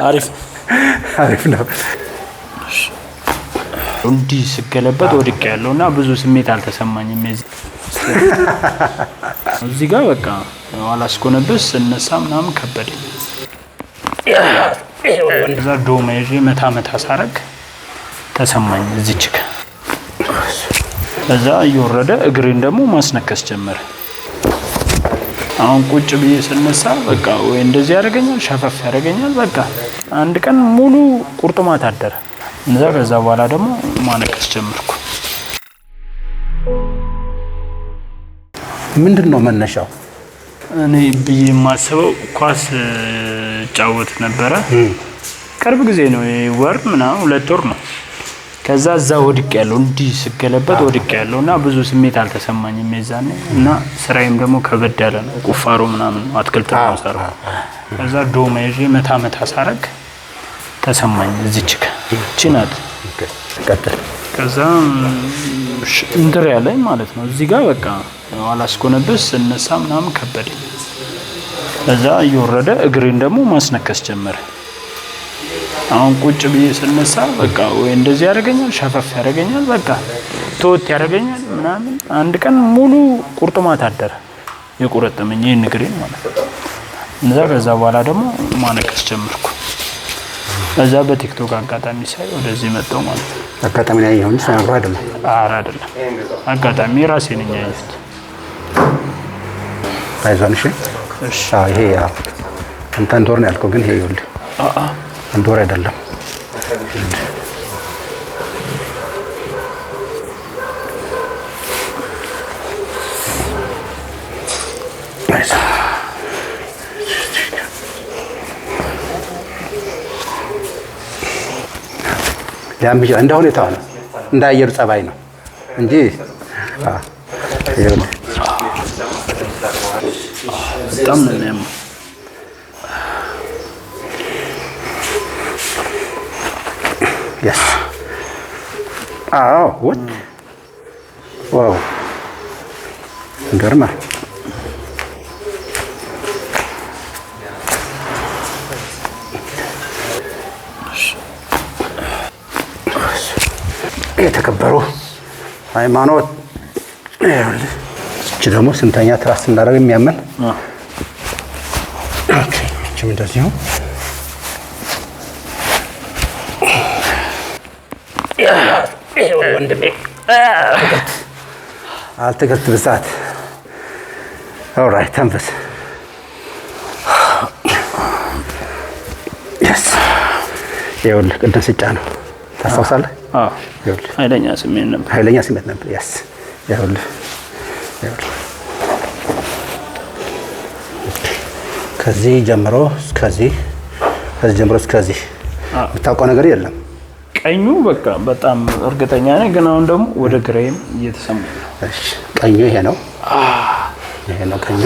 አሪፍ ነው እንዲህ ስገለበት ወድቄ ያለውና ብዙ ስሜት አልተሰማኝም እዚህ ጋር በቃ አላስኮነብስ እነሳ ምናምን ከበደኝ እዛ ዶማ ይዤ መታ ሳረግ ተሰማኝ እዚች ጋር ከዛ እየወረደ እግሬን ደግሞ ማስነከስ ጀመረ አሁን ቁጭ ብዬ ስነሳ በቃ ወይ እንደዚህ ያደርገኛል ሸፈፍ ያደርገኛል በቃ አንድ ቀን ሙሉ ቁርጥማት አደረ ከዛ በኋላ ደግሞ ማነከስ ጀመርኩ ምንድነው መነሻው እኔ ብዬ ማስበው ኳስ ጫወት ነበረ ቅርብ ጊዜ ነው ወር ምናምን 2 ወር ነው ከዛ እዛ ወድቄ ያለው እንዲህ ስገለበት ወድቄ ያለውና ብዙ ስሜት አልተሰማኝም የዛኔ እና ስራዬም ደግሞ ከበድ ያለ ነው ቁፋሮ ምናምን አትክልት ነው ሰራው ከዛ ዶማ ይዤ መታ ሳረግ ተሰማኝ እዚች ጋር ቺናት ከዛ እንድር ያለኝ ማለት ነው እዚህ ጋር በቃ አላስኮነብስ እነሳ ምናምን ከበደኝ ከዛ እየወረደ እግሬን ደግሞ ማስነከስ ጀመረ አሁን ቁጭ ብዬ ስነሳ በቃ ወይ እንደዚህ ያደርገኛል ሸፈፍ ያደርገኛል በቃ ተወት ያደርገኛል ምናምን አንድ ቀን ሙሉ ቁርጥማት አደረ የቁረጠመኝ እግሬን ማለት ነው ከዛ በኋላ ደግሞ ማነከስ ጀመርኩ ከዛ በቲክቶክ አጋጣሚ ሳይ ወደዚህ መጣው ማለት ነው አጋጣሚ ላይ ይሁን ሳይሆን አይደለም አይደለም አጋጣሚ ራሴ ነኝ ያየሁት አይዞንሽ እሺ ይሄ ያው አንተ እንደወር ነው ያልከው ግን ይሄ ይኸውልህ እንደወር አይደለም ያም ቢሆን እንደ ሁኔታው ነው እንደ አየሩ ጸባይ ነው እንጂ ይኸውልህ በጣም ነው የሚያመው Yes. What? Wow. Garma. የተከበሩ ሃይማኖት እቺ ደግሞ ስንተኛ ትራስ እንዳደረገ የሚያመን ኦኬ እቺ እንደዚህ ነው ወንድሜ አልተገት ብዛት ኦልራይት ተንፈስ yes ይኸውልህ ቅድም ስጫ ነው ታስታውሳለህ ይኸውልህ ኃይለኛ ስሜት ነበር yes ይኸውልህ ከዚህ ጀምሮ እስከዚህ የምታውቀው ነገር የለም ቀኙ በቃ በጣም እርግጠኛ ነኝ ግን አሁን ደግሞ ወደ ግራዬም እየተሰማኝ ነው እሺ ቀኙ ይሄ ነው ቀኙ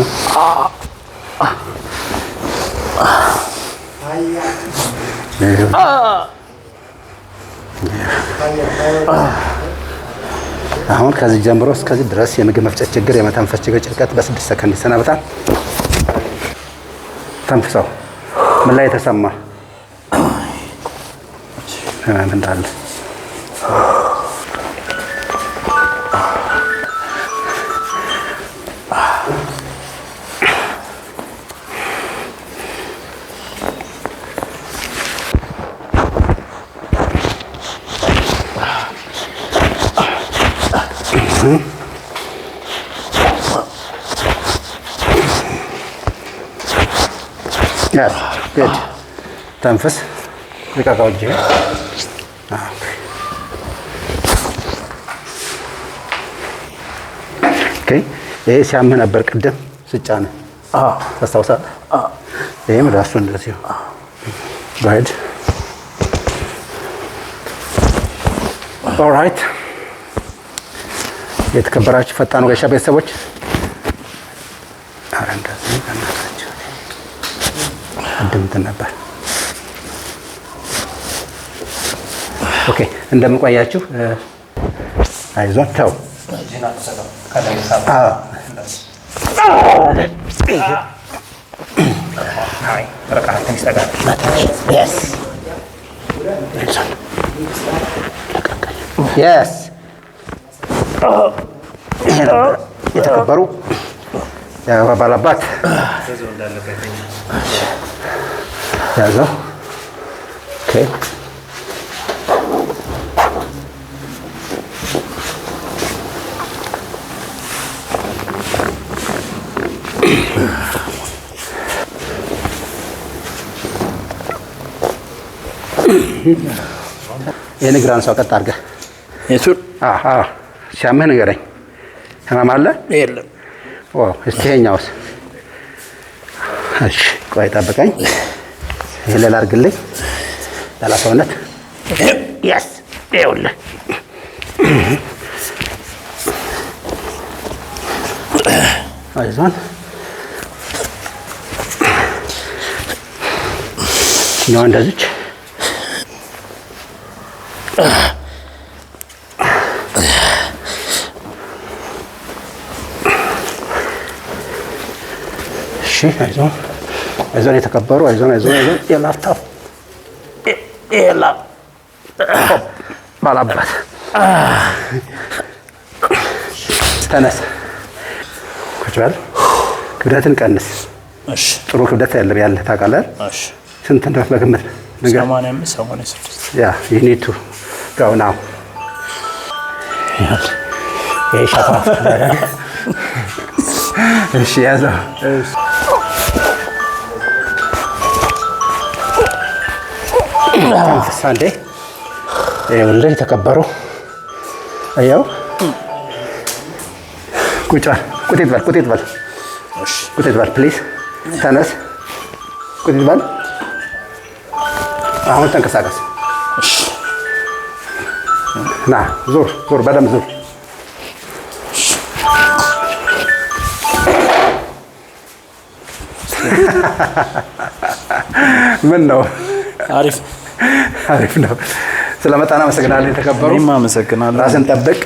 አሁን ከዚህ ጀምሮ እስከዚህ ድረስ የምግብ መፍጨት ችግር የመተንፈስ ችግር ጭንቀት በ6 ሰከንድ ይሰናበታል ተንፍሰው ምን ላይ ተሰማ እንዳለ Yes, good. ተንፍስ ልቀቀው እጅ ኦኬ ይሄ ሲያምህ ነበር ቅድም ስጫነ ታስታውሳለህ ይሄም ራሱ እንደዚህ right all right የተከበራችሁ ፈጣኑ ጋሻ ቤተሰቦች እንደዚህ እናታችሁ እንደምትን ነበር ኦኬ እንደምቆያችሁ አይዞን ተው ከላይ አይ በቃ ትንሽ ተጋር yes yes የተከበሩ ባላባት ያዘው ኦኬ የኔ ግራን ሰው ቀጥ አድርገህ የሱር ሲያምህ ንገረኝ። ህመም አለ? የለም። እስቲ ይኸኛውስ? እሺ ቆይ ጠብቀኝ። ይሄ ሌላ አድርግልኝ። ሌላ ሰውነት yes ይኸውልህ አይዞን ነው እንደዚች አይዞን የተከበሩ አይዞን የላፍታው ባላባት ተነስ ቁጭ በል ክብደትን ቀንስ ጥሩ ክብደት ያለ ታውቃለህ ስንት እንደሆነ በግምት ነገር 85 86 ያ you need to go now ሻፋ እሺ ያዘው ሳንዴ ይኸውልህ የተከበሩ አየው ቁጭ በል ፕሊዝ ተነስ ቁጭ በል አሁን ተንቀሳቀስ ና ዞር በደምብ ዞር ምን ነው አሪፍ ነው ስለመጣና አመሰግናለሁ የተከበሩ እኔም አመሰግናለሁ ራስን ጠብቅ